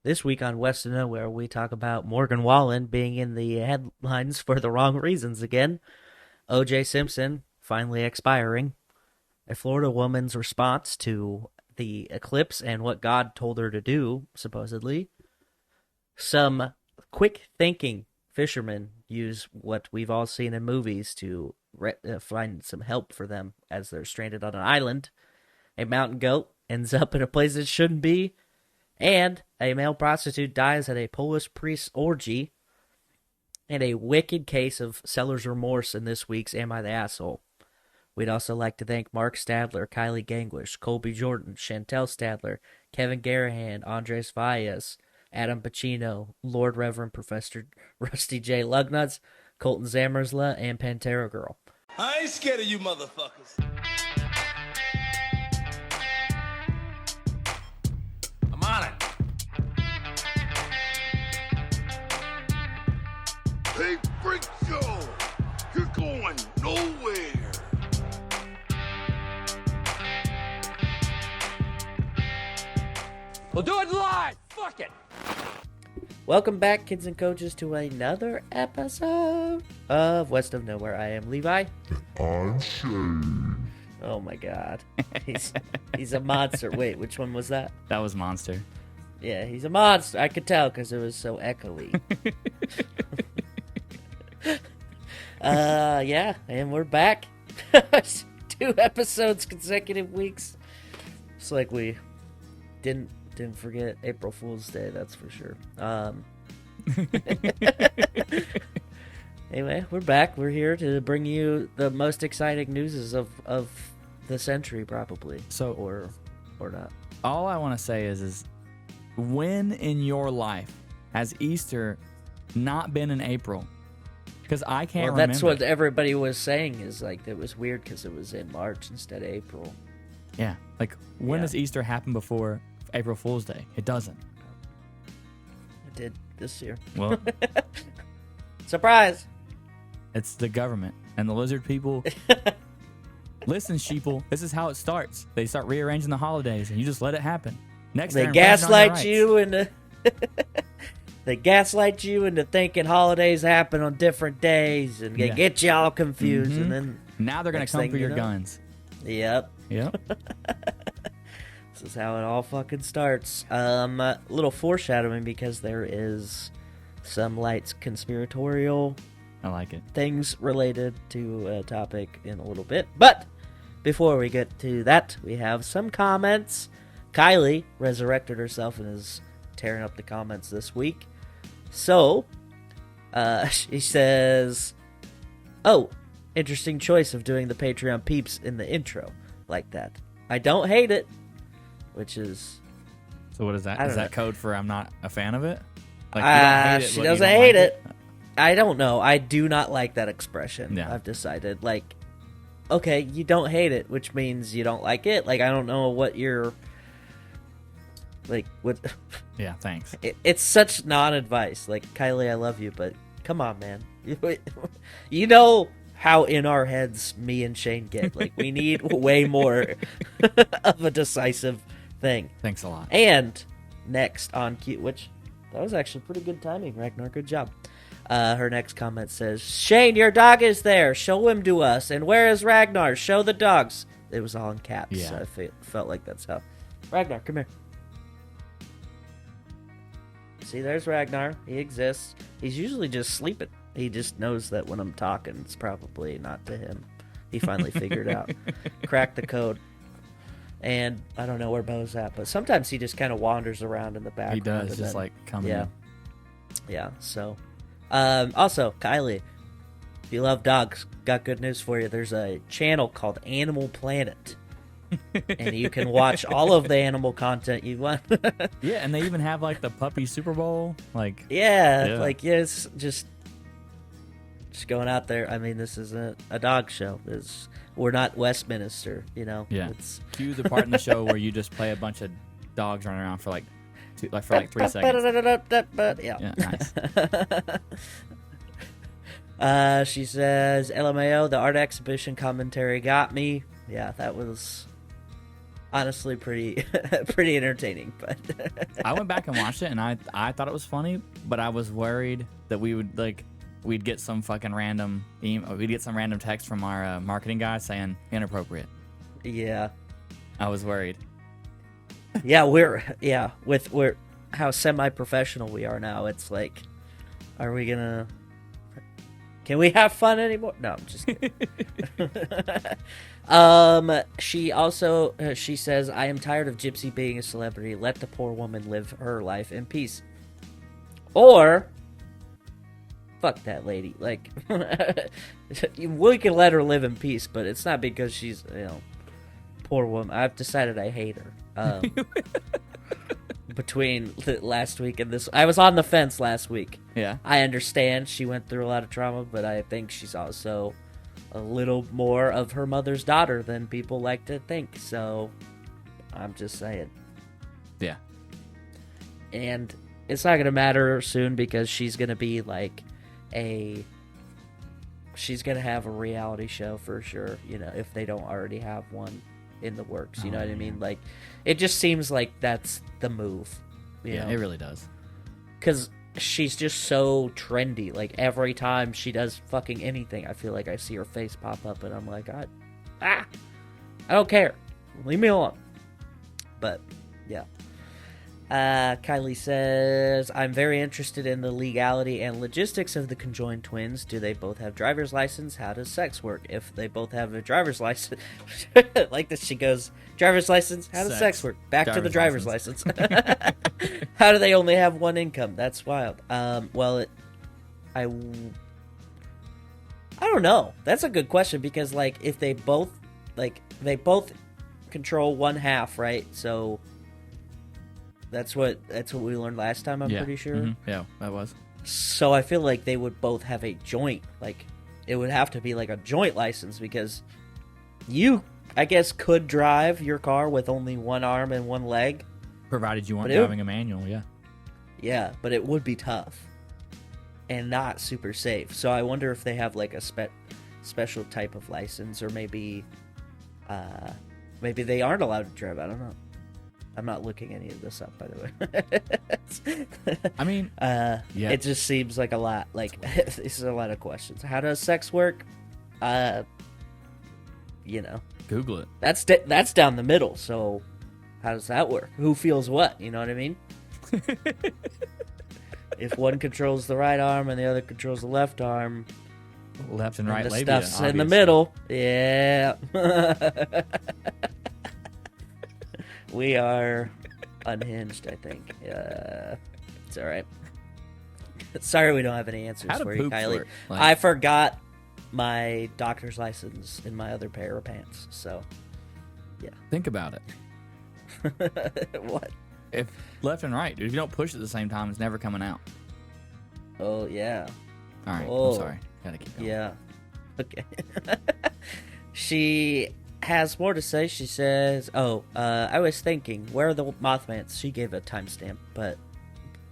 This week on West of Nowhere, we talk about Morgan Wallen being in the headlines for the wrong reasons again, O.J. Simpson finally expiring, a Florida woman's response to the eclipse and what God told her to do, supposedly, some quick thinking fishermen use what we've all seen in movies to find some help for them as they're stranded on an island. A mountain goat ends up in a place it shouldn't be, and a male prostitute dies at a Polish priest's orgy, and a wicked case of seller's remorse in this week's Am I the Asshole? We'd also like to thank Mark Stadler, Kylie Gangwish, Colby Jordan, Chantel Stadler, Kevin Garahan, Andres Valles, Adam Pacino, Lord Reverend Professor Rusty J. Lugnuts, Colton Zamersla, and Pantera Girl. I ain't scared of you motherfuckers. I'm on it. Hey, freak show! You're going nowhere! We'll do it live! Fuck it! Welcome back, kids and coaches, to another episode of West of Nowhere. I am Levi. I'm Shane. Oh my god. He's a monster. Wait, which one was that? That was Monster. Yeah, he's a monster. I could tell because it was so echoey. Yeah, and we're back. 2 episodes consecutive weeks. It's like we didn't forget April Fool's Day, that's for sure. Anyway, we're back. We're here to bring you the most exciting news of the century, probably. So, or not. all I want to say is when in your life has Easter not been in April? Because I can't remember. That's what everybody was saying, is like it was weird because it was in March instead of April. Yeah, like when does Easter happen before April Fool's Day? It doesn't. It did this year. Well, Surprise! it's the government and the lizard people. Listen, sheeple, this is how it starts. They start rearranging the holidays, and you just let it happen. Next, They they're infringing on your gaslight rights. you into they gaslight you into thinking holidays happen on different days, and they Yeah. get you all confused, and then Now they're gonna Next come thing for you your know. guns. yep, Yep. this is how it all fucking starts. Little foreshadowing, because there is some light conspiratorial I like it. things related to a topic in a little bit. But before we get to that, we have some comments. Kylie resurrected herself and is tearing up the comments this week. So, she says, "Oh, interesting choice of doing the Patreon peeps in the intro like that. I don't hate it," which is... So what is that? I Is don't that code for I'm not a fan of it? Like, you don't hate it, she but you doesn't don't hate like it. I don't know. I do not like that expression. Yeah. I've decided. Like, okay, you don't hate it, which means you don't like it. Like, I don't know what you're... Like, what... Yeah, thanks. It's such non-advice. Like, Kylie, I love you, but come on, man. You know how in our heads me and Shane get. Like, we need way more of a decisive thing. Thanks a lot. And next on Q, which that was actually pretty good timing, Ragnar. Good job. Her next comment says, "Shane, your dog is there. Show him to us. And where is Ragnar? Show the dogs." It was all in caps. Yeah. So I felt like that's how. Ragnar, come here. See, there's Ragnar. He exists. He's usually just sleeping. He just knows that when I'm talking, it's probably not to him. He finally figured out. Cracked the code. And I don't know where Bo's at, but sometimes he just kind of wanders around in the background. He does, and just then- like coming yeah. in. Yeah, so. Also, Kylie, if you love dogs, got good news for you. There's a channel called Animal Planet. And you can watch all of the animal content you want. Yeah, and they even have like the puppy Super Bowl. Like, Yeah, Yeah. like, yeah, it's just going out there. I mean, this isn't a dog show. We're not Westminster, you know? yeah. It's... Cue the part in the show where you just play a bunch of dogs running around for like 3 seconds. Yeah. Yeah, nice. She says, "LMAO, the art exhibition commentary got me." Yeah, that was honestly pretty pretty entertaining. But I went back and watched it, and I thought it was funny, but I was worried that we'd get some fucking random we'd get some random text from our marketing guy saying inappropriate. yeah, I was worried. yeah, we're how semi-professional we are now. It's like, are we gonna? Can we have fun anymore? No, I'm just kidding. She also she says, "I am tired of Gypsy being a celebrity. Let the poor woman live her life in peace." Or, fuck that lady. Like, we can let her live in peace, but it's not because she's, poor woman. I've decided I hate her. Between last week and this, I was on the fence last week. Yeah. I understand she went through a lot of trauma, but I think she's also a little more of her mother's daughter than people like to think. So, I'm just saying. Yeah. And it's not going to matter soon because she's going to be like she's going to have a reality show for sure, if they don't already have one in the works, you know what I mean? Like, it just seems like that's the move. You know? It really does. Because she's just so trendy. Like, every time she does fucking anything, I feel like I see her face pop up, and I'm like, I don't care. Leave me alone. But, yeah. Kylie says, I'm very interested in the legality and logistics of the conjoined twins. Do they both have driver's license? How does sex work? If they both have a driver's license, like this, she goes, driver's license, how does sex work? Back to the driver's license. How do they only have one income? That's wild. Well, I don't know. That's a good question because, like, if they both control one half, right? So that's what we learned last time, I'm pretty sure. Mm-hmm. Yeah, that was. So I feel like they would both have a joint, like, it would have to be like a joint license because you, I guess, could drive your car with only one arm and one leg. Provided you weren't driving a manual, yeah. Yeah, but it would be tough and not super safe. So I wonder if they have like a special type of license, or maybe they aren't allowed to drive. I don't know. I'm not looking any of this up, by the way. I mean, yeah. It just seems like a lot. Like, this is a lot of questions. How does sex work? Google it. That's down the middle. So, how does that work? Who feels what? You know what I mean? If one controls the right arm and the other controls the left arm, left and right the labia, stuff's obviously. in the middle. Yeah. We are unhinged, I think. It's all right. Sorry we don't have any answers for you, Kylie. I forgot my doctor's license in my other pair of pants, so yeah. Think about it. What? If left and right, dude, if you don't push at the same time, it's never coming out. Oh, yeah. All right, Oh. I'm sorry. Gotta keep going. Yeah. Okay. She has more to say. She says, I was thinking, where are the Mothmans? She gave a timestamp, but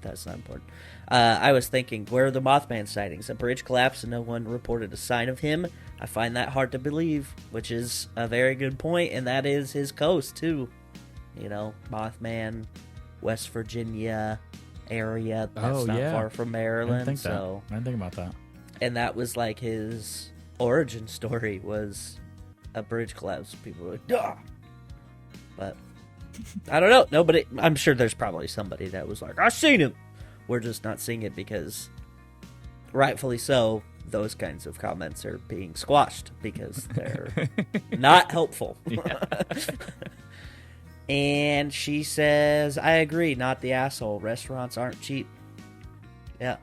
that's not important. I was thinking, where are the Mothman sightings? A bridge collapsed and no one reported a sign of him. I find that hard to believe, which is a very good point, and that is his coast, too. Mothman, West Virginia area. That's not far from Maryland. I didn't think about that. And that was like his origin story, was a bridge collapse. People were like, duh! But I don't know. Nobody. I'm sure there's probably somebody that was like, I seen him. We're just not seeing it because, rightfully so, those kinds of comments are being squashed because they're not helpful. And she says, I agree, not the asshole. Restaurants aren't cheap. Yeah.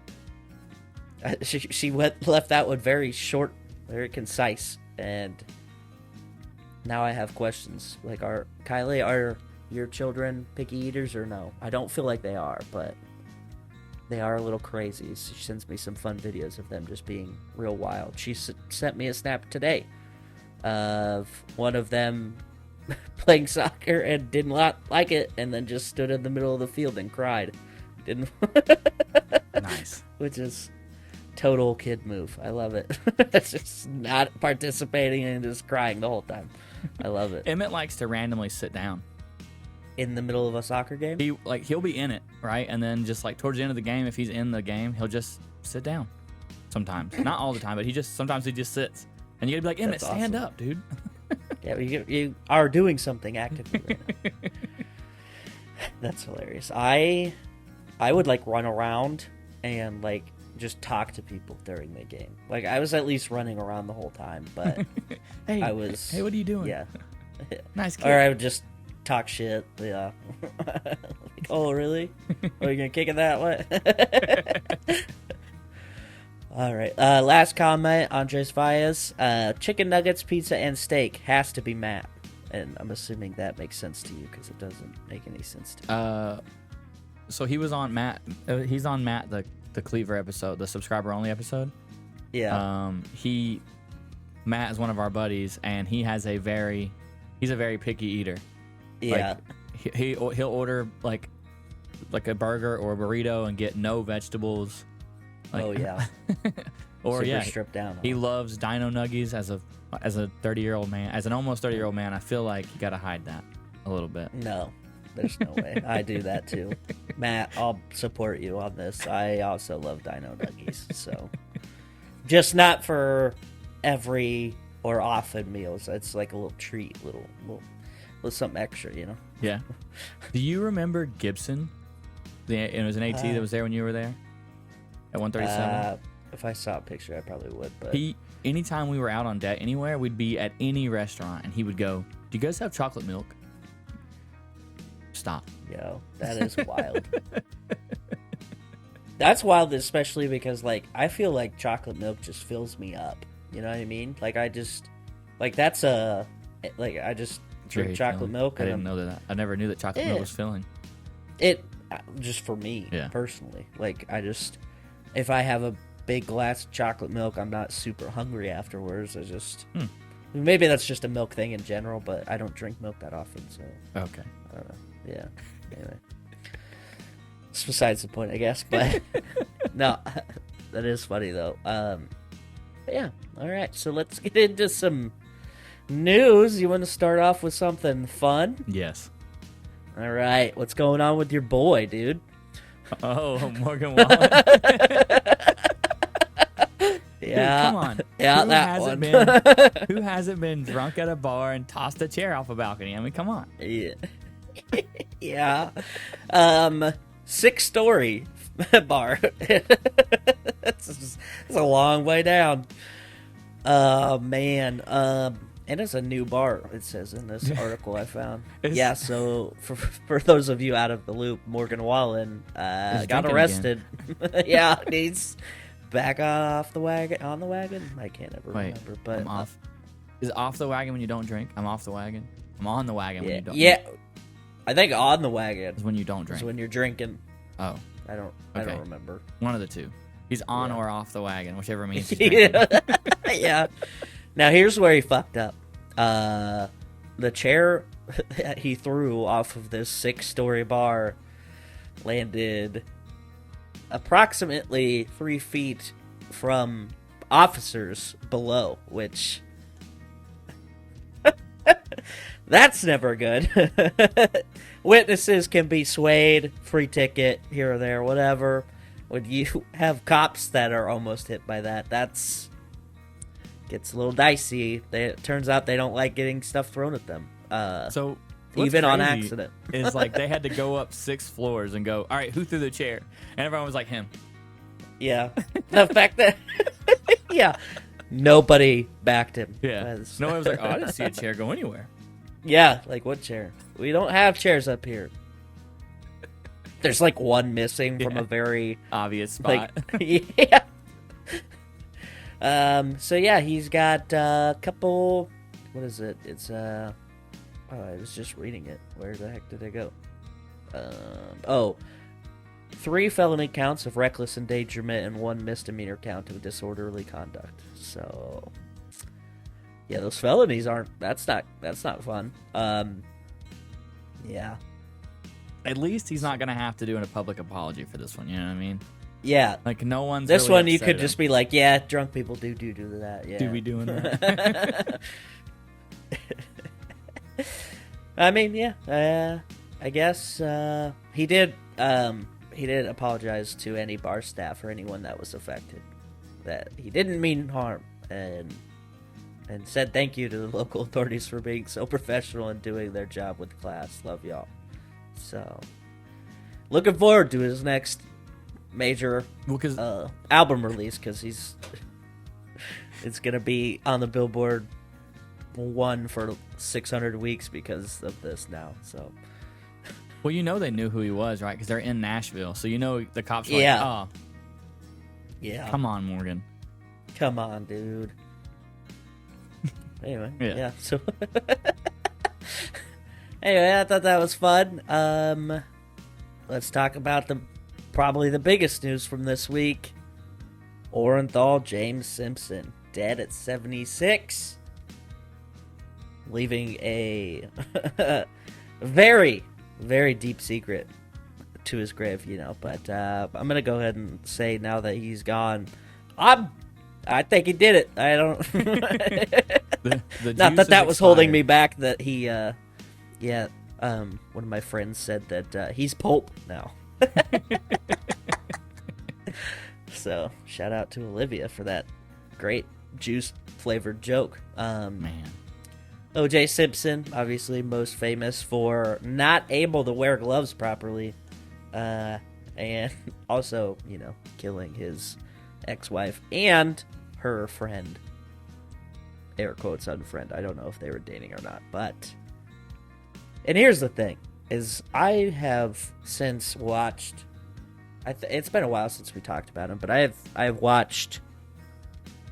She left that one very short, very concise, and now I have questions. Like, Kylie, are your children picky eaters or no? I don't feel like they are, but they are a little crazy. She sends me some fun videos of them just being real wild. She sent me a snap today of one of them playing soccer and did not like it, and then just stood in the middle of the field and cried. Didn't. Nice. Which is total kid move. I love it. It's just not participating and just crying the whole time. I love it. Emmett likes to randomly sit down. in the middle of a soccer game? He'll be in it, right? And then just like towards the end of the game, if he's in the game, he'll just sit down. Sometimes, not all the time, but sometimes he just sits, and you gotta be like, Emmett, That's stand awesome. up, dude. Yeah, you are doing something actively right now. That's hilarious. I would like run around and like just talk to people during the game. Like I was at least running around the whole time, but Hey, I was. Hey, what are you doing? Yeah. Nice kid. Or I would just talk shit. Yeah. Like, oh really? Are you gonna kick it that way? All right. Last comment, Andres Valles. Chicken nuggets, pizza, and steak has to be Matt. And I'm assuming that makes sense to you because it doesn't make any sense to me. So he was on Matt. He's on Matt the Cleaver episode, the subscriber only episode. Yeah. Matt is one of our buddies, and he's a very picky eater. Yeah. Like, he'll order like a burger or a burrito and get no vegetables. Oh yeah. Or Super yeah, stripped down. he loves Dino Nuggies as a 30-year-old man, as an almost 30-year-old man. I feel like you gotta hide that a little bit. No, there's no way. I do that too. Matt, I'll support you on this. I also love Dino Nuggies, so just not for every or often meals. It's like a little treat, little with something extra, you know. Yeah. Do you remember Gibson? It was an AT that was there when you were there at 137. If I saw a picture, I probably would. But Anytime we were out on deck anywhere, we'd be at any restaurant, and he would go, "Do you guys have chocolate milk?" Stop. Yo, that is wild. That's wild, especially because like I feel like chocolate milk just fills me up. You know what I mean? Like I just like that's a like I just drink Very chocolate filling. milk. I And didn't know that. I never knew that chocolate milk was filling. It just for me Yeah. personally. Like I just if I have a big glass of chocolate milk, I'm not super hungry afterwards. I just maybe that's just a milk thing in general, but I don't drink milk that often, so Okay. I don't know. Yeah. Anyway. It's besides the point, I guess, but no, that is funny though. But yeah. All right. So let's get into some news. You want to start off with something fun? Yes. All right. What's going on with your boy, dude? Oh, Morgan Wallen. Yeah. Dude, come on. Yeah, who that hasn't one. been who hasn't been drunk at a bar and tossed a chair off a balcony? I mean, come on. Yeah. Yeah. 6-story bar. It's a long way down. Man. And it's a new bar, it says in this article I found. Yeah, so for those of you out of the loop, Morgan Wallen got drinking arrested. Yeah, he's back on the wagon. I can't ever remember, but I'm off. Is off the wagon when you don't drink? I'm off the wagon. I'm on the wagon when you don't. Yeah, I think on the wagon is when you don't drink. is when you're drinking. Oh, I don't remember. one of the two. He's on or off the wagon, whichever means he's Yeah. drinking. Yeah. Now here's where he fucked up. The chair that he threw off of this 6-story bar landed approximately 3 feet from officers below, which that's never good. Witnesses can be swayed, free ticket here or there, whatever. When you have cops that are almost hit by that, that's gets a little dicey. It turns out they don't like getting stuff thrown at them. So what's Even on crazy accident. is like they had to go up 6 floors and go, all right, who threw the chair? And everyone was like, him. Yeah. The fact that yeah, nobody backed him. Yeah. That's- No one was like, oh, I didn't see a chair go anywhere. Yeah, like what chair? We don't have chairs up here. There's like one missing from Yeah. a very Obvious spot. like yeah. So yeah, he's got a couple. What is it? It's Oh, I was just reading it. Where the heck did it go? 3 felony counts of reckless endangerment and 1 misdemeanor count of disorderly conduct. So yeah, those felonies aren't. That's not fun. Yeah. At least he's not going to have to do a public apology for this one. You know what I mean? Yeah. Like, no one's This really one you upset could at just him. be like, yeah, drunk people do that. Yeah. Do be doing that. I mean, yeah. I guess he did apologize to any bar staff or anyone that was affected. That he didn't mean harm, and said thank you to the local authorities for being so professional and doing their job with class. Love y'all. So, looking forward to his next major album release, because it's gonna be on the Billboard 1 for 600 weeks because of this now. So, well, you know they knew who he was, right? Because they're in Nashville, so you know the cops were yeah, like, "Oh, yeah, come on, Morgan, come on, dude." Anyway, yeah. So, anyway, I thought that was fun. Let's talk about probably the biggest news from this week. Orenthal James Simpson, dead at 76, leaving a very, very deep secret to his grave, But I'm gonna go ahead and say now that he's gone, I think he did it. I don't. the Not juice that is was holding expired. me back. That he, one of my friends said that he's Pope now. So shout out to Olivia for that great juice flavored joke. Man, O.J. Simpson, obviously most famous for not able to wear gloves properly, and also killing his ex-wife and her friend, air quotes unfriend. I don't know if they were dating or not, and here's the thing is I have since watched, it's been a while since we talked about him, but I've watched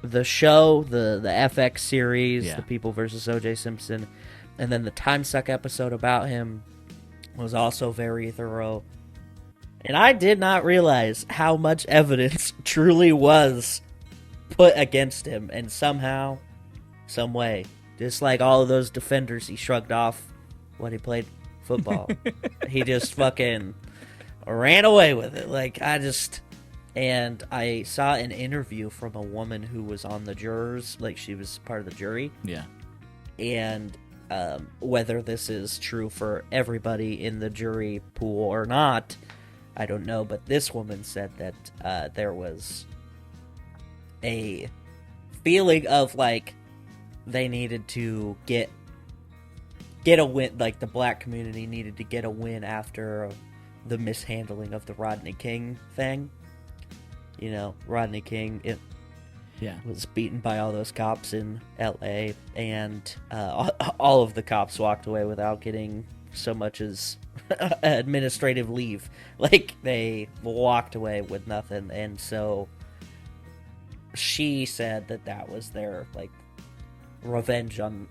the show, the FX series, The People versus O.J. Simpson, and then the Time Suck episode about him was also very thorough. And I did not realize how much evidence truly was put against him, and somehow, some way, just like all of those defenders he shrugged off when he played football, he just fucking ran away with it. And I saw an interview from a woman who was on the jurors, like she was part of the jury. Yeah. And whether this is true for everybody in the jury pool or not, I don't know. But this woman said that there was a feeling of like they needed to get a win, like the black community needed to get a win after the mishandling of the Rodney King thing. Rodney King was beaten by all those cops in L.A., and all of the cops walked away without getting so much as administrative leave. Like, they walked away with nothing, and so she said that was their, like, revenge on...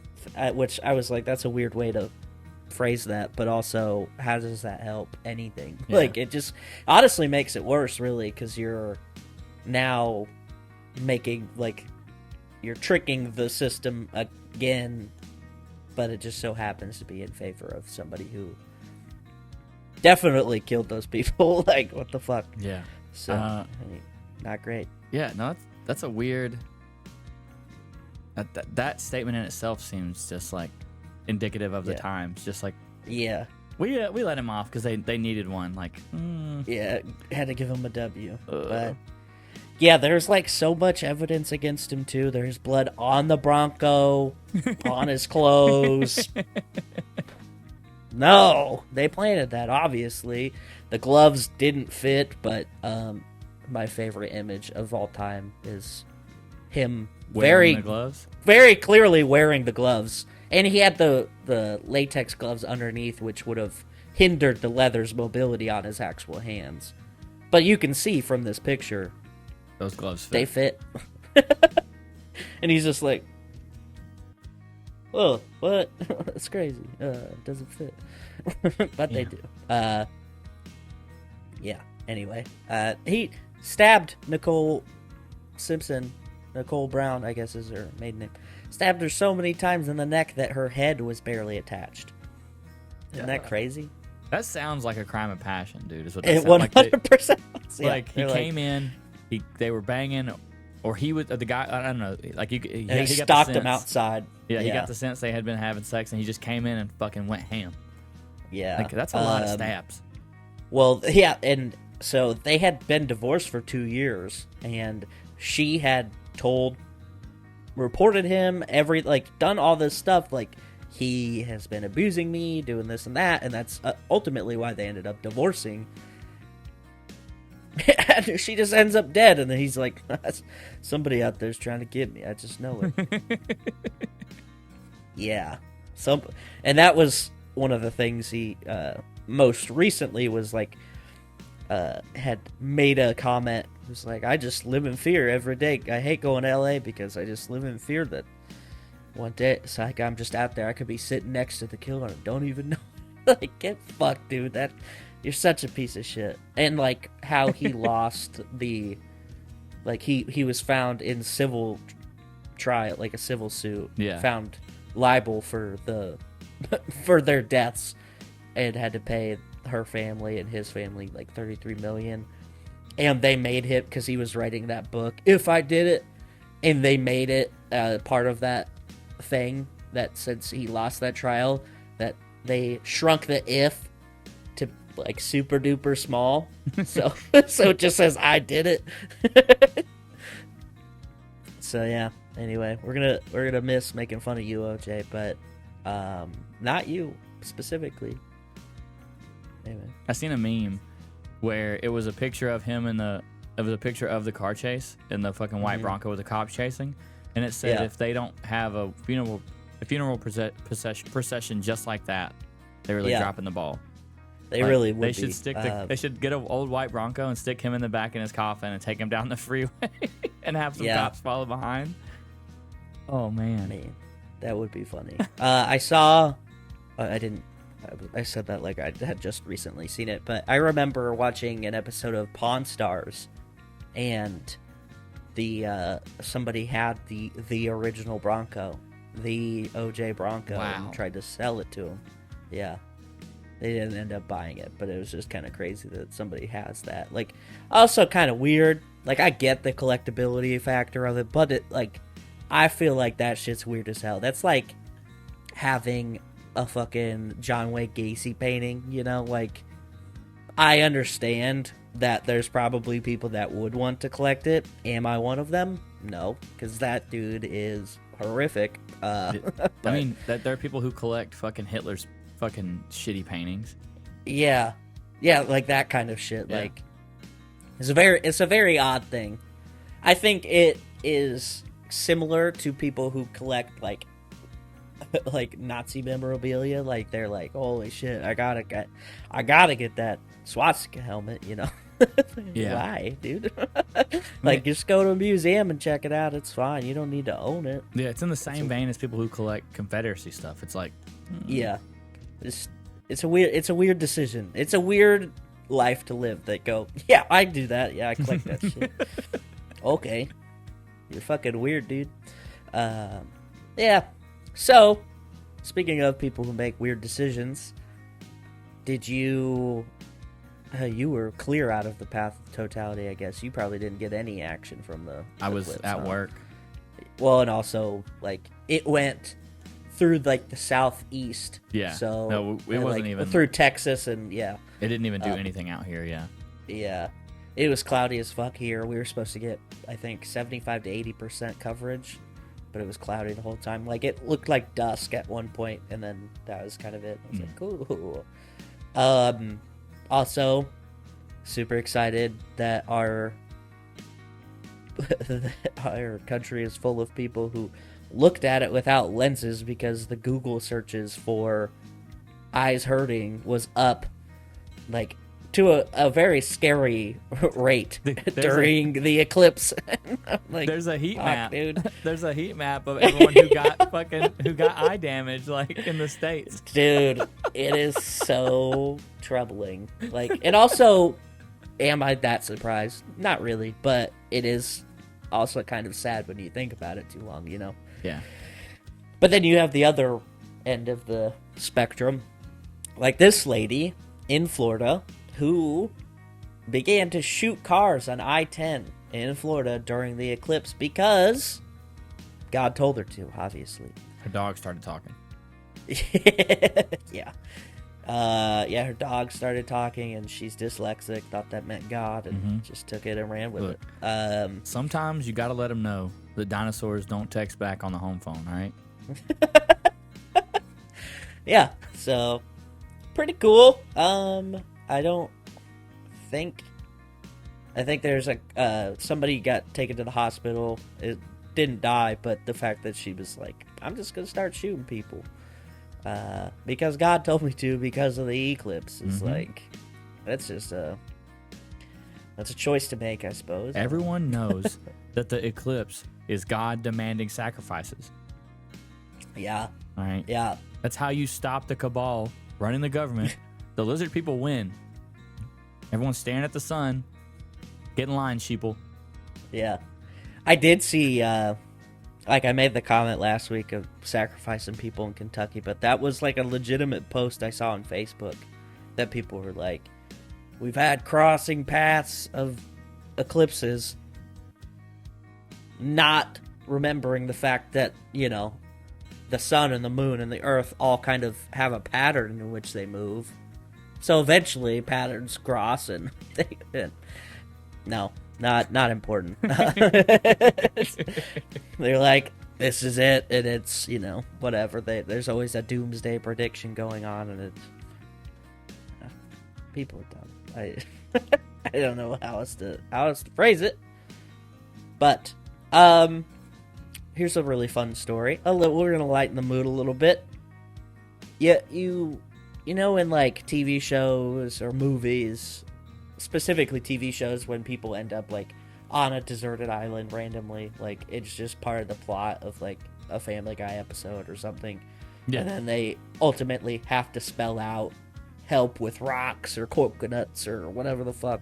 which I was like, that's a weird way to phrase that, but also, how does that help anything? Yeah. Like, it just honestly makes it worse, really, because you're now making, like, you're tricking the system again, but it just so happens to be in favor of somebody who definitely killed those people. Like, what the fuck? Yeah. So, not great. Yeah, no, that's a weird... That statement in itself seems just, like, indicative of the times. Just like... Yeah. We let him off because they needed one. Like... Yeah, had to give him a W. But... Yeah, there's, like, so much evidence against him, too. There's blood on the Bronco, on his clothes. No, they planted that, obviously. The gloves didn't fit, but my favorite image of all time is him wearing the gloves? Very clearly wearing the gloves. And he had the latex gloves underneath, which would have hindered the leather's mobility on his actual hands. But you can see from this picture... Those gloves fit. They fit. And he's just like, oh, what? That's crazy. It doesn't fit. But they do. Yeah, anyway. He stabbed Nicole Simpson. Nicole Brown, I guess is her maiden name. Stabbed her so many times in the neck that her head was barely attached. Isn't that crazy? That sounds like a crime of passion, dude. Is what that It sounds 100%. Like, he came in... They were banging, or he was the guy. I don't know. Like he stalked him outside. Yeah, he got the sense they had been having sex, and he just came in and fucking went ham. Yeah. Like, that's a lot of stabs. Well, yeah, and so they had been divorced for 2 years, and she had reported him, done all this stuff, like, he has been abusing me, doing this and that, and that's ultimately why they ended up divorcing. And she just ends up dead, and then he's like, somebody out there's trying to get me, I just know it. Yeah. And that was one of the things he, most recently was like, had made a comment. It was like, I just live in fear every day. I hate going to LA because I just live in fear that one day it's like I'm just out there. I could be sitting next to the killer and don't even know. Like, get fucked, dude. You're such a piece of shit. And like how he lost like he was found in civil trial, like a civil suit. Yeah. Found liable for for their deaths, and had to pay her family and his family like $33 million. And they made him, because he was writing that book, If I Did It, and they made it part of that thing that since he lost that trial, that they shrunk the if to like super duper small. So it just says I did it. So yeah. Anyway, we're gonna miss making fun of you, OJ, but not you specifically. Anyway, I seen a meme where it was a picture of him it was a picture of the car chase in the fucking white Bronco with the cops chasing, and it said if they don't have a funeral procession just like that, they're really dropping the ball. They really would. They should they should get an old white Bronco and stick him in the back in his coffin and take him down the freeway and have some cops follow behind. Oh man, that would be funny. I saw. I said that like I had just recently seen it, but I remember watching an episode of Pawn Stars, and somebody had the original Bronco, the OJ Bronco, and tried to sell it to him. Yeah, they didn't end up buying it, but it was just kind of crazy that somebody has that. Like, also kind of weird. Like, I get the collectability factor of it, but I feel like that shit's weird as hell. That's like having a fucking John Wayne Gacy painting, you know? Like, I understand that there's probably people that would want to collect it. Am I one of them? No, because that dude is horrific. I mean, there are people who collect fucking Hitler's fucking shitty paintings. Yeah, like that kind of shit. Yeah. Like, it's a very odd thing. I think it is similar to people who collect like Nazi memorabilia. Like, they're like, holy shit, I gotta get that swastika helmet, you know? Yeah. Why, dude? Like, just go to a museum and check it out. It's fine. You don't need to own it. Yeah, it's in the same vein as people who collect Confederacy stuff. It's like, yeah, it's a weird decision. It's a weird life to live. That go, yeah, I do that. Yeah, I collect that shit. Okay, you're fucking weird, dude. Yeah. So, speaking of people who make weird decisions, did you were clear out of the path of totality, I guess. You probably didn't get any action from the I was eclipse, at work. Well, and also, like, it went through, like, the southeast. Yeah. So, no, it wasn't even through Texas, and yeah. It didn't even do anything out here, yeah. Yeah. It was cloudy as fuck here. We were supposed to get, I think, 75 to 80% coverage, but it was cloudy the whole time. Like, it looked like dusk at one point, and then that was kind of it. I was like, cool. Also, super excited that our country is full of people who looked at it without lenses, because the Google searches for eyes hurting was up, like, to a very scary rate during the eclipse. Like, there's a heat map, dude. There's a heat map of everyone who got eye damage, like, in the States. Dude, it is so troubling. Like, and also, am I that surprised? Not really, but it is also kind of sad when you think about it too long, you know? Yeah. But then you have the other end of the spectrum, like this lady in Florida who began to shoot cars on I-10 in Florida during the eclipse because God told her to, obviously. Her dog started talking. Yeah. Yeah, her dog started talking, and she's dyslexic, thought that meant God, and just took it and ran with Look, it. Sometimes you got to let them know that dinosaurs don't text back on the home phone, all right? Yeah, so pretty cool. I don't think. I think there's somebody got taken to the hospital. It didn't die, but the fact that she was like, I'm just gonna start shooting people. Because God told me to, because of the eclipse. It's like, that's a choice to make, I suppose. Everyone knows that the eclipse is God demanding sacrifices. Yeah. All right. Yeah. That's how you stop the cabal running the government. The lizard people win. Everyone's staring at the sun. Get in line, sheeple. Yeah. I did see, like, I made the comment last week of sacrificing people in Kentucky, but that was like a legitimate post I saw on Facebook that people were like, we've had crossing paths of eclipses, not remembering the fact that, you know, the sun and the moon and the earth all kind of have a pattern in which they move. So eventually patterns cross and no, not important. They're like, this is it, and it's, you know, whatever. There's always a doomsday prediction going on, and it's people are dumb. I don't know how else to phrase it, but here's a really fun story. We're gonna lighten the mood a little bit. Yeah, you know, in like TV shows or movies, specifically TV shows, when people end up like on a deserted island randomly, like it's just part of the plot of like a Family Guy episode or something. Yeah. And then they ultimately have to spell out help with rocks or coconuts or whatever the fuck.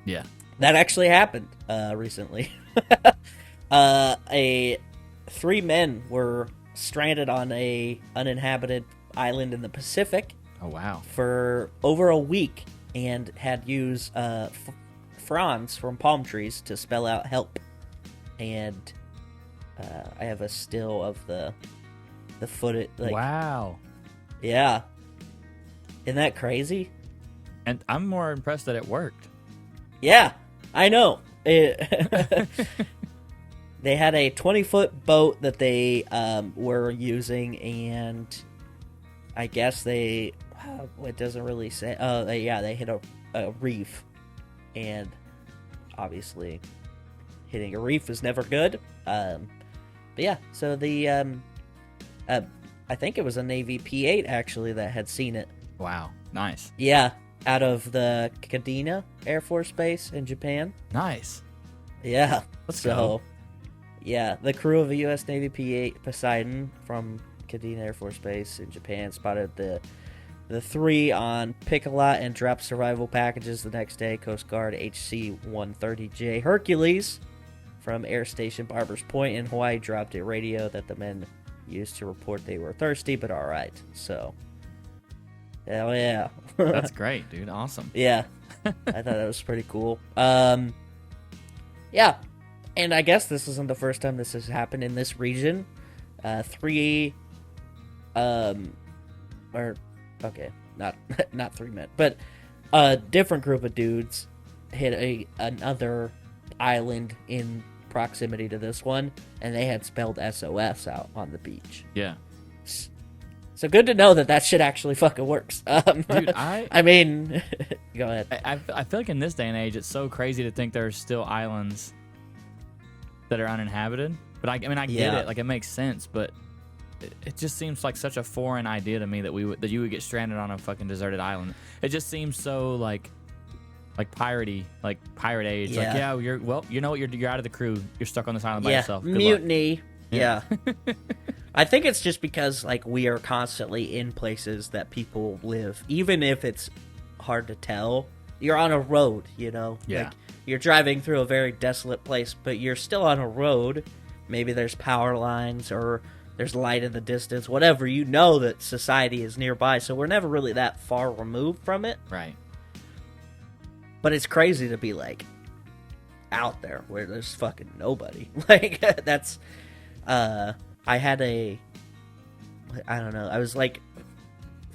Yeah. That actually happened recently. 3 men were stranded on a uninhabited island in the Pacific. Oh, wow. For over a week, and had used fronds from palm trees to spell out help. And I have a still of the footage. Like, wow. Yeah. Isn't that crazy? And I'm more impressed that it worked. Yeah, I know. They had a 20-foot boat that they were using, and I guess it doesn't really say. They hit a reef, and obviously hitting a reef is never good. But yeah, so the I think it was a Navy P-8 actually that had seen it. Wow, nice. Yeah, out of the Kadena Air Force Base in Japan. Nice. Yeah. Let's go. Yeah, the crew of a U.S. Navy P-8 Poseidon from Kadena Air Force Base in Japan spotted the 3 on Picolot and dropped survival packages the next day. Coast Guard HC-130J Hercules from Air Station Barbers Point in Hawaii dropped a radio that the men used to report they were thirsty, but all right. So, hell yeah. That's great, dude. Awesome. Yeah. I thought that was pretty cool. Yeah. And I guess this isn't the first time this has happened in this region. 3 not 3 men, but a different group of dudes hit another island in proximity to this one, and they had spelled SOS out on the beach. Yeah. So good to know that shit actually fucking works. Dude, I mean, go ahead. I feel like in this day and age, it's so crazy to think there's still islands that are uninhabited. But I get it, like it makes sense, but it just seems like such a foreign idea to me that you would get stranded on a fucking deserted island. It just seems so like piratey, like pirate age. Yeah. Like, you know what, you're out of the crew. You're stuck on this island by yourself. Good mutiny. luck. Yeah. I think it's just because like we are constantly in places that people live, even if it's hard to tell. You're on a road, you know. Yeah. Like, you're driving through a very desolate place, but you're still on a road. Maybe there's power lines or there's light in the distance, whatever. You know that society is nearby, so we're never really that far removed from it. Right. But it's crazy to be like out there where there's fucking nobody. Like that's I had I don't know, I was like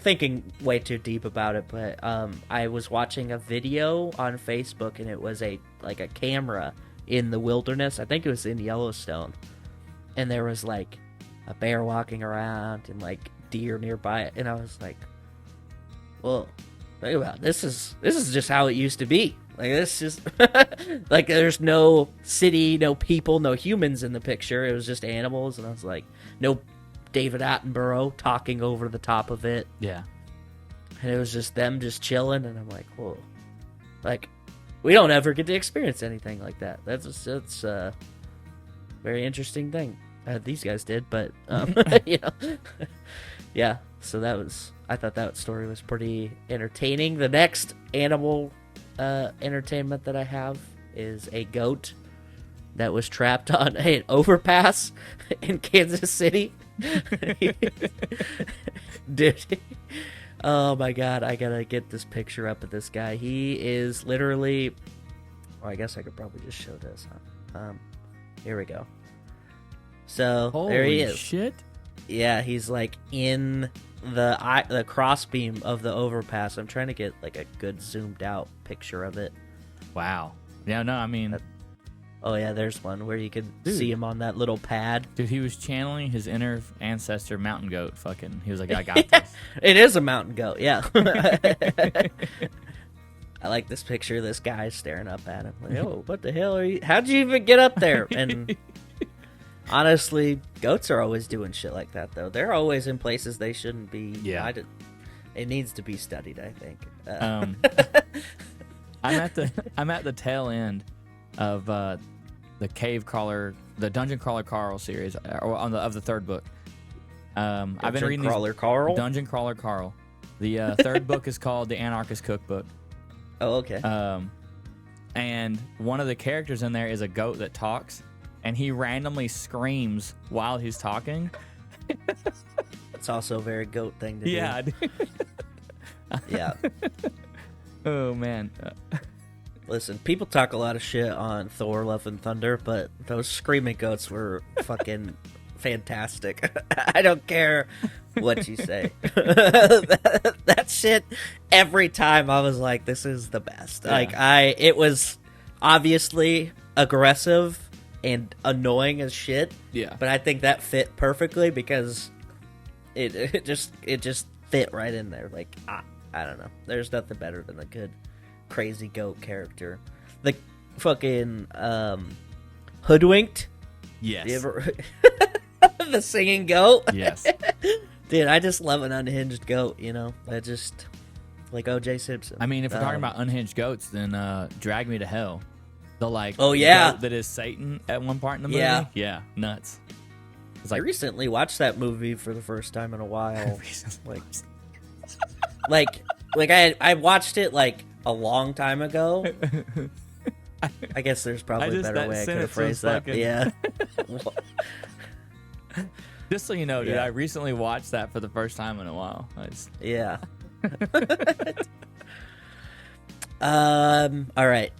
thinking way too deep about it, but I was watching a video on Facebook, and it was a camera in the wilderness. I think it was in Yellowstone, and there was like a bear walking around and like deer nearby it, and I was like, well, think about it. This is just how it used to be. Like, this is like, there's no city, no people, no humans in the picture. It was just animals, and I was like, no David Attenborough talking over the top of it. Yeah. And it was just them just chilling, and I'm like, whoa. Like, we don't ever get to experience anything like that. That's a very interesting thing. These guys did, but, you know. Yeah, so I thought that story was pretty entertaining. The next animal entertainment that I have is a goat that was trapped on an overpass in Kansas City. Dude, oh my god, I gotta get this picture up of this guy. He is literally, well, I guess I could probably just show this, huh? Here we go. So there he is. Holy shit. Yeah, he's like in the crossbeam of the overpass. I'm trying to get like a good zoomed out picture of it. Wow. Yeah, no, I mean, Oh yeah, there's one where you could see him on that little pad. dude, he was channeling his inner ancestor mountain goat. Fucking, he was like, I got this. It is a mountain goat, yeah. I like this picture of this guy staring up at him. Like, oh, what the hell are you? How'd you even get up there? And honestly, goats are always doing shit like that, though. They're always in places they shouldn't be. Yeah. It needs to be studied, I think. I'm at the tail end of the cave crawler, the dungeon crawler Carl series, or of the third book. I've been reading Carl. Dungeon Crawler Carl. The third book is called The Anarchist Cookbook. Oh, okay. And one of the characters in there is a goat that talks, and he randomly screams while he's talking. It's also a very goat thing to do. Yeah. Yeah. Oh man. Listen, people talk a lot of shit on Thor: Love and Thunder, but those screaming goats were fucking fantastic. I don't care what you say. that shit, every time I was like, this is the best. Yeah. It was obviously aggressive and annoying as shit. Yeah. But I think that fit perfectly because it just fit right in there. Like, I don't know. There's nothing better than a good crazy goat character. The fucking Hoodwinked. Yes. You ever the singing goat? Yes. Dude, I just love an unhinged goat, you know? I just like OJ Simpson. I mean, if we're talking about unhinged goats, then Drag Me to Hell. The oh yeah, goat that is Satan at one part in the movie. Yeah, nuts. It's I like recently watched that movie for the first time in a while. like I watched it like a long time ago. I guess there's probably a better way I could have phrased that. Yeah. Just so you know, dude, Yeah. I recently watched that for the first time in a while. Yeah. All right.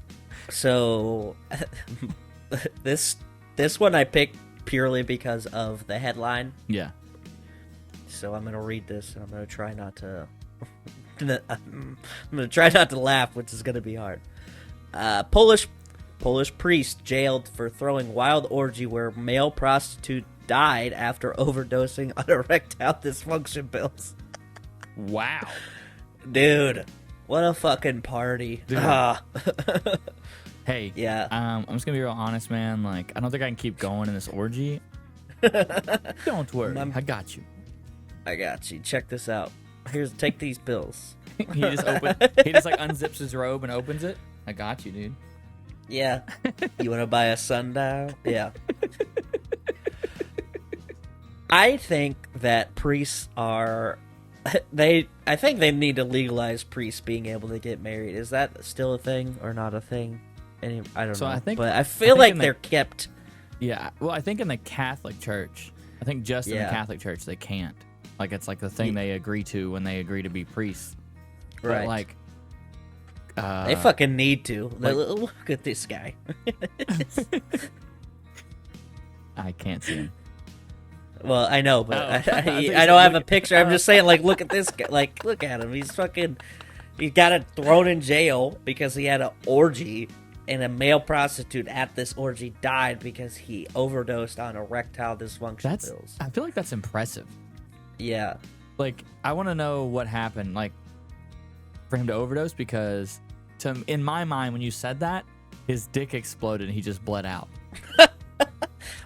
So this one I picked purely because of the headline. Yeah. So I'm gonna read this, and I'm gonna try not to. I'm gonna try not to laugh, which is gonna be hard. Polish priest jailed for throwing wild orgy where male prostitute died after overdosing on erectile dysfunction pills. Wow. Dude, what a fucking party. Hey. Yeah. I'm just gonna be real honest, man. Like, I don't think I can keep going in this orgy. Don't worry, I got you. I got you. Check this out. Take these pills. He just like unzips his robe and opens it. I got you, dude. Yeah. You want to buy a sundial? Yeah. I think that priests are I think they need to legalize priests being able to get married. Is that still a thing or not a thing? I don't know. But I feel like they're kept. Yeah. Well, I think in the Catholic Church, in the Catholic Church they can't. Like, it's like the thing they agree to when they agree to be priests. Right. But like, they fucking need to. Look at this guy. I can't see him. Well, I know, but Oh. I thought you don't have said a picture. I'm just saying, like, look at this guy. Like, look at him. He got it thrown in jail because he had an orgy, and a male prostitute at this orgy died because he overdosed on erectile dysfunction pills. I feel like that's impressive. Yeah. Like, I want to know what happened, like, for him to overdose, because in my mind, when you said that, his dick exploded and he just bled out.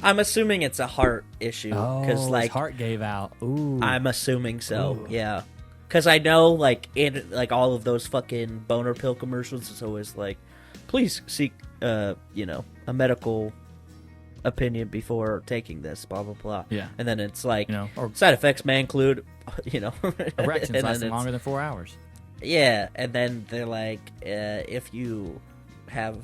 I'm assuming it's a heart issue. His like, heart gave out. Ooh. I'm assuming so, Ooh. yeah. Because I know, like, in like all of those fucking boner pill commercials, it's always like, please seek, a medical opinion before taking this, blah, blah, blah. Yeah. And then it's like, or side effects may include, erections lasting longer than 4 hours. Yeah, and then they're like, if you have...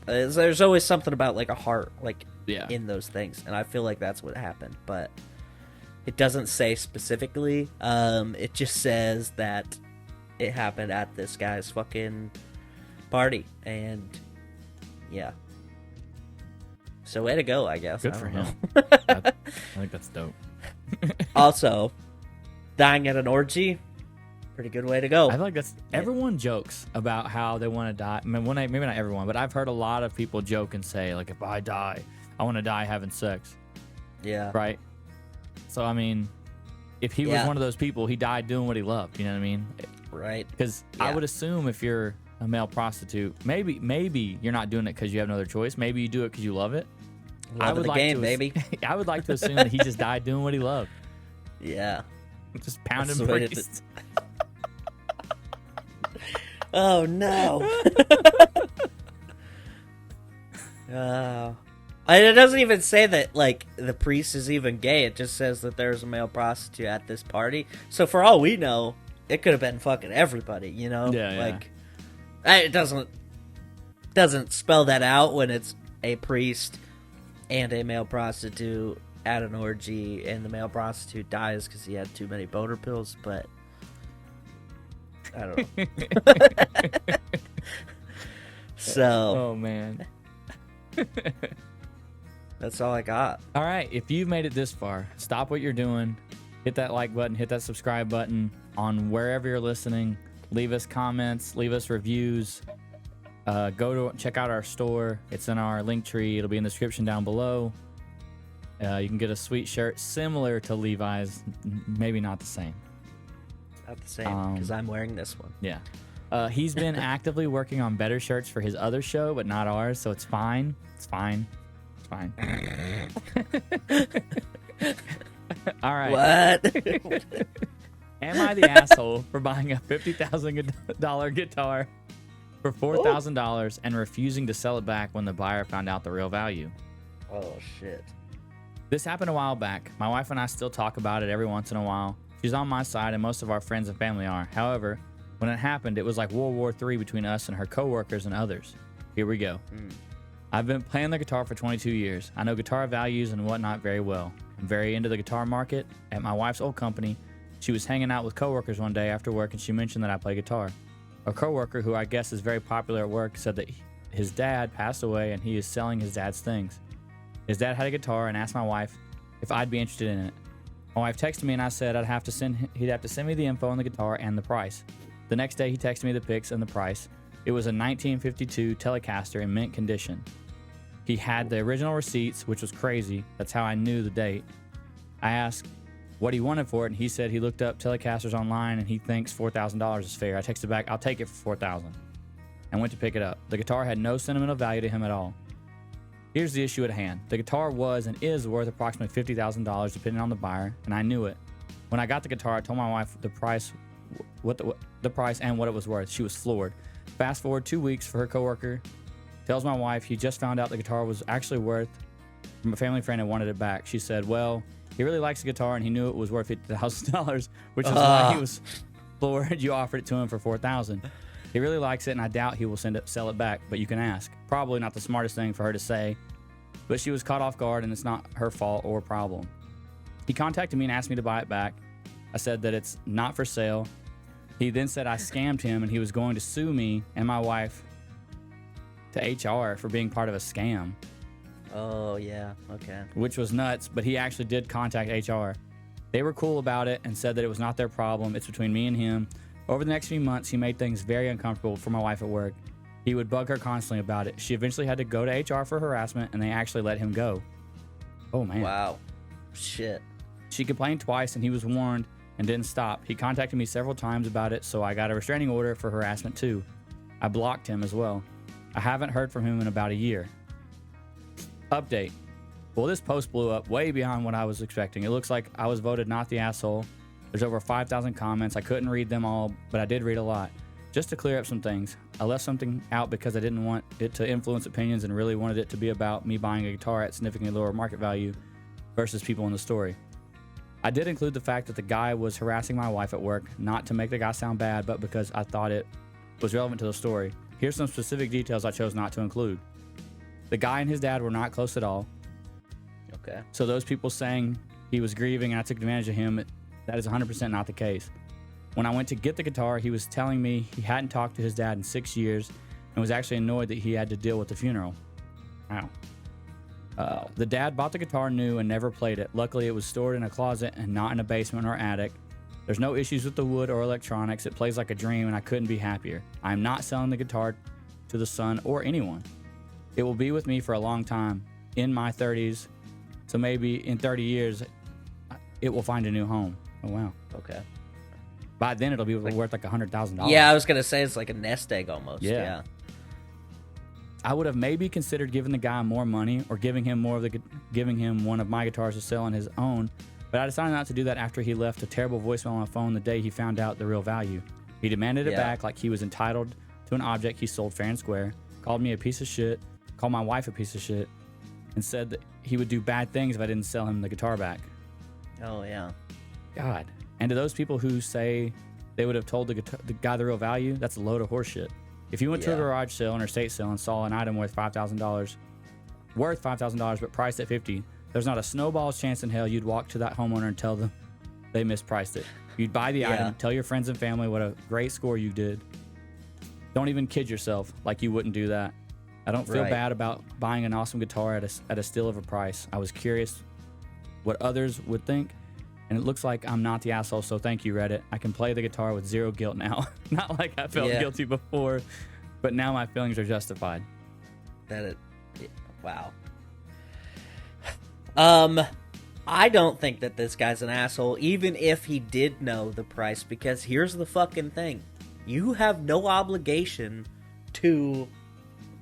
there's always something about, like, a heart, like, in those things. And I feel like that's what happened, but... It doesn't say specifically. It just says that it happened at this guy's fucking party. And, yeah. So way to go, I guess. Good I for don't him. know. I think that's dope. Also, dying at an orgy, pretty good way to go. I feel like that's... Everyone jokes about how they want to die. I mean, maybe not everyone, but I've heard a lot of people joke and say, like, if I die, I want to die having sex. Yeah. Right? So, I mean, if he was one of those people, he died doing what he loved. You know what I mean? Right. Because I would assume if you're a male prostitute, maybe you're not doing it because you have no other choice. Maybe you do it because you love it. Love of the game, baby. I would like to assume that he just died doing what he loved. Yeah. Just pounding That's the way priests. Oh, no. And it doesn't even say that, like, the priest is even gay. It just says that there's a male prostitute at this party. So for all we know, it could have been fucking everybody, you know? Yeah, yeah. Like, it doesn't spell that out when it's a priest and a male prostitute at an orgy, and the male prostitute dies because he had too many boner pills, but... I don't know. So... Oh, man. That's all I got. All right, if you've made it this far, stop what you're doing, hit that like button, hit that subscribe button on wherever you're listening. Leave us comments, leave us reviews. Go to check out our store. It's in our link tree. It'll be in the description down below. You can get a sweet shirt similar to Levi's, maybe not the same. Not the same, because I'm wearing this one. Yeah. He's been actively working on better shirts for his other show, but not ours, so it's fine. It's fine. It's fine. All right. What? Am I the asshole for buying a $50,000 guitar for $4,000 and refusing to sell it back when the buyer found out the real value? Oh, shit. This happened a while back. My wife and I still talk about it every once in a while. She's on my side, and most of our friends and family are. However, when it happened, it was like World War III between us and her coworkers and others. Here we go. I've been playing the guitar for 22 years. I know guitar values and whatnot very well. I'm very into the guitar market. At my wife's old company, she was hanging out with coworkers one day after work, and she mentioned that I play guitar. A coworker, who I guess is very popular at work, said that his dad passed away and he is selling his dad's things. His dad had a guitar and asked my wife if I'd be interested in it. My wife texted me and I said he'd have to send me the info on the guitar and the price. The next day he texted me the pics and the price. It was a 1952 Telecaster in mint condition. He had the original receipts, which was crazy. That's how I knew the date. I asked what he wanted for it, and he said he looked up Telecasters online and he thinks $4,000 is fair. I texted back, I'll take it for $4,000, and went to pick it up. The guitar had no sentimental value to him at all. Here's the issue at hand. The guitar was and is worth approximately $50,000 depending on the buyer, and I knew it. When I got the guitar, I told my wife the price, the price and what it was worth. She was floored. Fast forward 2 weeks for her coworker tells my wife he just found out the guitar was actually worth, from a family friend and wanted it back. She said, well, he really likes the guitar and he knew it was worth $50,000, which is why he was floored. You offered it to him for $4,000. He really likes it, and I doubt he will sell it back, but you can ask. Probably not the smartest thing for her to say, but she was caught off guard, and it's not her fault or problem. He contacted me and asked me to buy it back. I said that it's not for sale. He then said I scammed him, and he was going to sue me and my wife to HR for being part of a scam. Oh, yeah. Okay. which was nuts, but he actually did contact HR. They were cool about it and said that it was not their problem. It's between me and him. Over the next few months, he made things very uncomfortable for my wife at work. He would bug her constantly about it. She eventually had to go to HR for harassment, and they actually let him go. Oh, man. Wow. Shit. She complained twice, and he was warned and didn't stop. He contacted me several times about it, so I got a restraining order for harassment too. I blocked him as well. I haven't heard from him in about a year. Update. Well, this post blew up way beyond what I was expecting. It looks like I was voted not the asshole. There's over 5,000 comments. I couldn't read them all, but I did read a lot. Just to clear up some things, I left something out because I didn't want it to influence opinions and really wanted it to be about me buying a guitar at significantly lower market value versus people in the story. I did include the fact that the guy was harassing my wife at work, not to make the guy sound bad, but because I thought it was relevant to the story. Here's some specific details I chose not to include. The guy and his dad were not close at all. Okay. So those people saying he was grieving and I took advantage of him, that is 100% not the case. When I went to get the guitar, he was telling me he hadn't talked to his dad in 6 years and was actually annoyed that he had to deal with the funeral. Wow. The dad bought the guitar new and never played it. Luckily, it was stored in a closet and not in a basement or attic. There's no issues with the wood or electronics. It plays like a dream and I couldn't be happier. I am not selling the guitar to the son or anyone. It will be with me for a long time, in my 30s. So maybe in 30 years, it will find a new home. Oh, wow. Okay. By then, it'll be worth like $100,000. Yeah, I was going to say it's like a nest egg almost. Yeah. I would have maybe considered giving the guy more money or giving him one of my guitars to sell on his own, but I decided not to do that after he left a terrible voicemail on my phone the day he found out the real value. He demanded it back like he was entitled to an object he sold fair and square, called me a piece of shit, called my wife a piece of shit, and said that he would do bad things if I didn't sell him the guitar back. Oh, yeah. God. And to those people who say they would have told the guy the real value, that's a load of horseshit. If you went to a garage sale or estate sale and saw an item worth $5,000, but priced at $50,000, there's not a snowball's chance in hell you'd walk to that homeowner and tell them they mispriced it. You'd buy the item, tell your friends and family what a great score you did. Don't even kid yourself like you wouldn't do that. I don't feel bad about buying an awesome guitar at a steal of a price. I was curious what others would think, and it looks like I'm not the asshole, so thank you, Reddit. I can play the guitar with zero guilt now. Not like I felt guilty before, but now my feelings are justified. Wow. I don't think that this guy's an asshole, even if he did know the price, because here's the fucking thing. You have no obligation to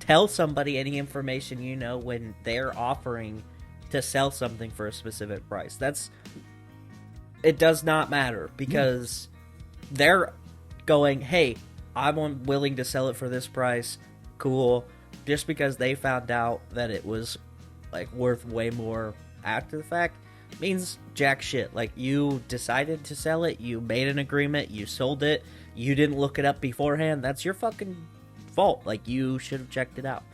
tell somebody any information you know when they're offering to sell something for a specific price. It does not matter, because they're going, hey, I'm willing to sell it for this price. Cool. Just because they found out that it was like worth way more after the fact means jack shit. Like, you decided to sell it, you made an agreement, you sold it, you didn't look it up beforehand. That's your fucking fault. Like, you should have checked it out.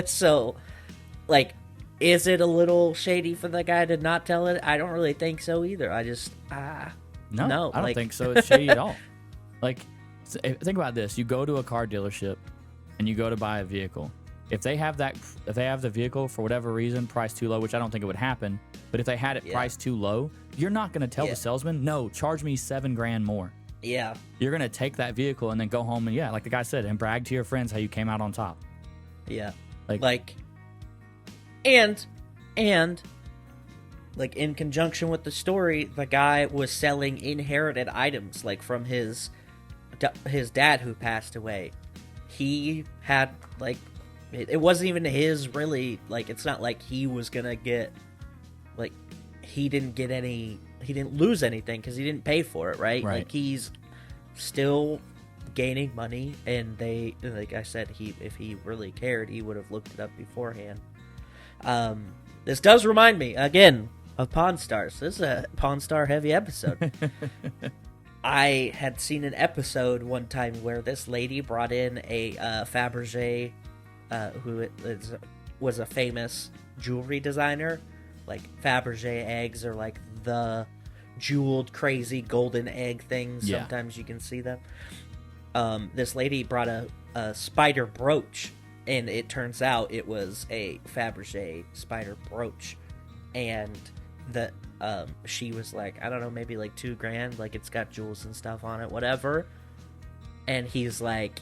So, like, is it a little shady for the guy to not tell it? I don't really think so either. I just, no. I don't think so. It's shady at all. Like, think about this. You go to a car dealership and you go to buy a vehicle. If they have the vehicle for whatever reason priced too low, which I don't think it would happen, but if they had it priced too low, you're not going to tell the salesman, no, charge me $7,000 more. Yeah. You're going to take that vehicle and then go home and, like the guy said, and brag to your friends how you came out on top. Yeah. Like and like, in conjunction with the story, the guy was selling inherited items, like, from his dad who passed away. He had, like, it wasn't even his, really. Like, it's not like he was gonna get, like, he didn't lose anything because he didn't pay for it, right? Like, he's still gaining money, and they, like I said, if he really cared, he would have looked it up beforehand. This does remind me, again, of Pawn Stars. This is a Pawn Star heavy episode. I had seen an episode one time where this lady brought in a Fabergé, who was a famous jewelry designer. Like, Fabergé eggs are like the jeweled, crazy golden egg things. Sometimes you can see them. This lady brought a spider brooch and it turns out it was a Fabergé spider brooch, and the she was like, I don't know, maybe like $2,000, like it's got jewels and stuff on it, whatever. And he's like,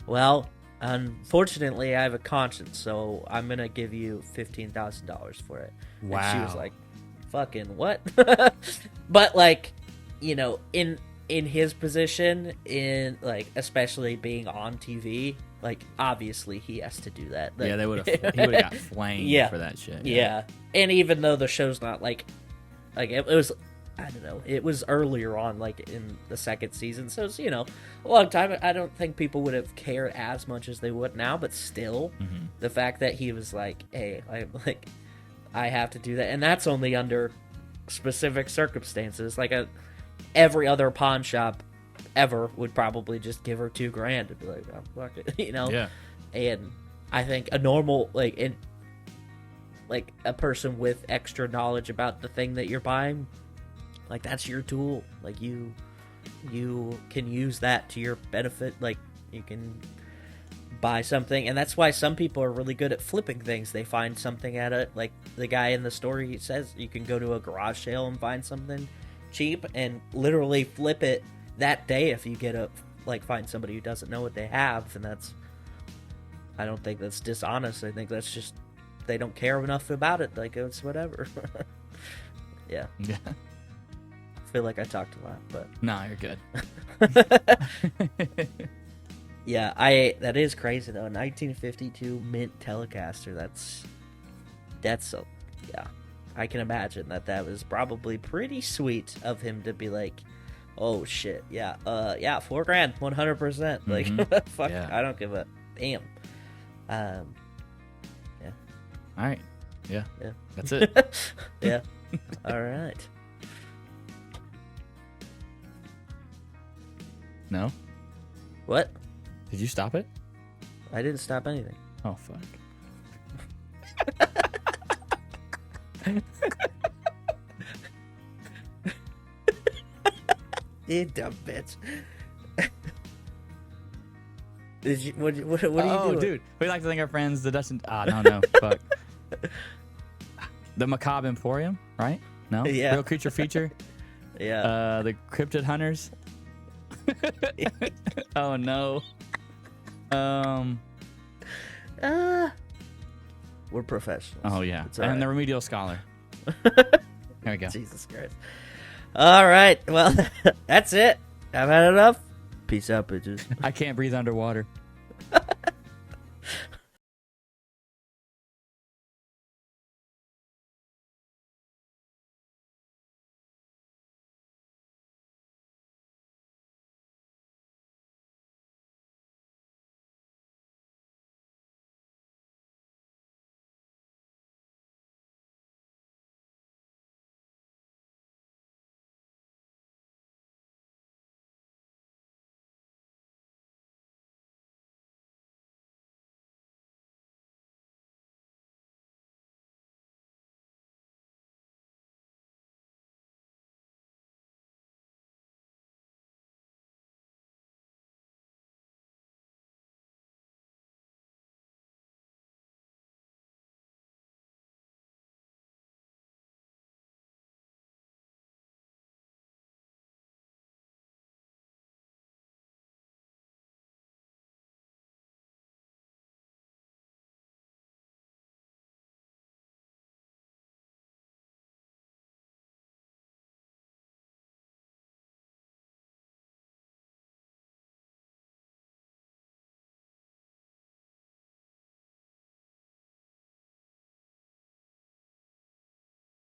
well, unfortunately, I have a conscience, so I'm gonna give you $15,000 for it. Wow. And she was like, fucking what? But like, you know, in his position, in like especially being on TV, like obviously he has to do that. Like, Yeah, he would have got flamed for that shit. Yeah. And even though the show's not like it was, I don't know, it was earlier on, like in the second season, so it's, you know, a long time. I don't think people would have cared as much as they would now, but still, the fact that he was like, hey, I have to do that, and that's only under specific circumstances. Like every other pawn shop ever would probably just give her $2,000 and be like, oh, fuck it, you know? Yeah. And I think a normal, like a person with extra knowledge about the thing that you're buying, like that's your tool. Like you can use that to your benefit. Like you can buy something, and that's why some people are really good at flipping things. They find something at it, like the guy in the story, he says you can go to a garage sale and find something cheap and literally flip it that day if you find somebody who doesn't know what they have. And that's, I don't think that's dishonest. I think that's just they don't care enough about it. Like it's whatever. Yeah. I feel like I talked a lot, but no, you're good. yeah, that is crazy though. 1952 mint Telecaster. That's so, yeah. I can imagine that was probably pretty sweet of him to be like, oh shit, yeah, $4,000, 100%. Like, fuck, yeah. I don't give a damn. Yeah. All right. Yeah. That's it. Yeah. All right. No. What? Did you stop it? I didn't stop anything. Oh fuck. You dumb bitch. Did you? What are you doing? Oh, dude, we like to thank our friends, the Dustin. No, fuck. The Macabre Emporium, right? No. Yeah. Real Creature Feature. Yeah. The Cryptid Hunters. Oh no. We're professionals. Oh yeah. It's all and right. the Remedial Scholar. There we go. Jesus Christ. All right. Well, that's it. I've had enough. Peace out, bitches. I can't breathe underwater.